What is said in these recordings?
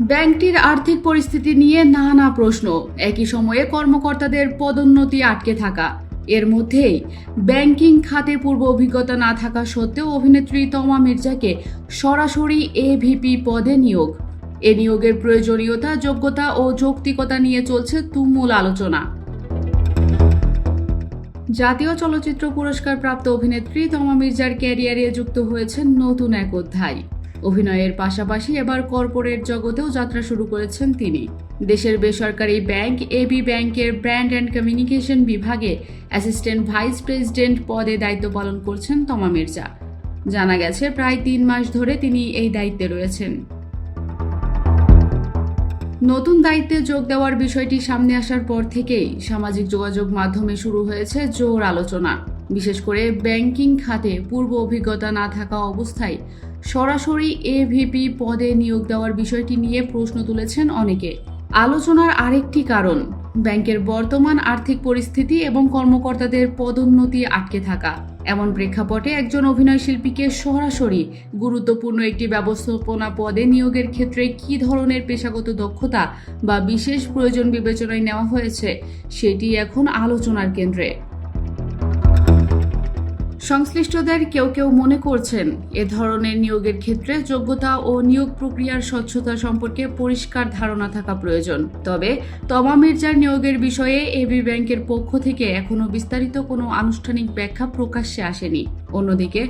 ব্যাংকটির আর্থিক পরিস্থিতি নিয়ে নানা প্রশ্ন, একই সময়ে কর্মকর্তাদের পদোন্নতি আটকে থাকা। এর মধ্যেই ব্যাংকিং খাতে পূর্ব অভিজ্ঞতা না থাকা সত্ত্বেও অভিনেত্রী তমা মির্জাকে সরাসরি এভিপি পদে নিয়োগ। এ নিয়োগের প্রয়োজনীয়তা, যোগ্যতা ও যৌক্তিকতা নিয়ে চলছে তুমুল আলোচনা। জাতীয় চলচ্চিত্র পুরস্কার প্রাপ্ত অভিনেত্রী তমা মির্জার ক্যারিয়ারে যুক্ত হয়েছে নতুন এক অধ্যায়। অভিনয়ের পাশাপাশি এবার কর্পোরেট জগতেও যাত্রা শুরু করেছেন তিনি। দেশের বেসরকারি ব্যাংক এবি ব্যাংকের ব্র্যান্ড অ্যান্ড কমিউনিকেশন বিভাগে অ্যাসিস্ট্যান্ট ভাইস প্রেসিডেন্ট পদে দায়িত্ব পালন করছেন তমা মির্জা। জানা গেছে, প্রায় 3 মাস ধরে তিনি এই দায়িত্বে রয়েছেন। নতুন দায়িত্বে যোগ দেওয়ার বিষয়টি সামনে আসার পর থেকেই সামাজিক যোগাযোগ মাধ্যমে শুরু হয়েছে জোর আলোচনা। বিশেষ করে ব্যাংকিং খাতে পূর্ব অভিজ্ঞতা না থাকা অবস্থায় সরাসরি এভিপি পদে নিয়োগ দেওয়ার বিষয়টি নিয়ে প্রশ্ন তুলেছেন অনেকে। আলোচনার আরেকটি কারণ ব্যাংকের বর্তমান আর্থিক পরিস্থিতি এবং কর্মকর্তাদের পদোন্নতি আটকে থাকা। এমন প্রেক্ষাপটে একজন অভিনয়শিল্পীকে সরাসরি গুরুত্বপূর্ণ একটি ব্যবস্থাপনা পদে নিয়োগের ক্ষেত্রে কী ধরনের পেশাগত দক্ষতা বা বিশেষ প্রয়োজন বিবেচনায় নেওয়া হয়েছে, সেটি এখন আলোচনার কেন্দ্রে। সংশ্লিষ্টদের কেউ কেউ মনে করছেন, এ ধরনের নিয়োগের ক্ষেত্রে যোগ্যতা ও নিয়োগ প্রক্রিয়ার স্বচ্ছতা সম্পর্কে পরিষ্কার ধারণা থাকা প্রয়োজন। তবে তমা মির্জার নিয়োগের বিষয়ে এবি ব্যাংকের পক্ষ থেকে এখনও বিস্তারিত কোনো আনুষ্ঠানিক ব্যাখ্যা প্রকাশ্যে আসেনি। অন্যদিকে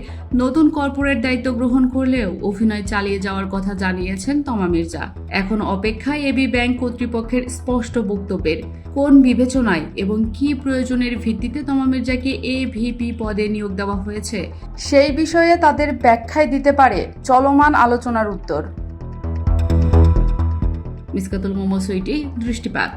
নতুন কর্পোরেট দায়িত্ব গ্রহণ করলেও অভিনয় চালিয়ে যাওয়ার কথা জানিয়েছেন তমা মির্জা। এখন অপেক্ষায় এবি ব্যাংক কর্তৃপক্ষের স্পষ্ট বক্তব্যের। কোন বিবেচনায় এবং কী প্রয়োজনের ভিত্তিতে তমা মির্জাকে এভিপি পদে নিয়োগ দেওয়া হয়েছে, সেই বিষয়ে তাদের ব্যাখ্যায় দিতে পারে চলমান আলোচনার উত্তর। মিসকাতুল মোমো সুইটি, দৃষ্টিপাত।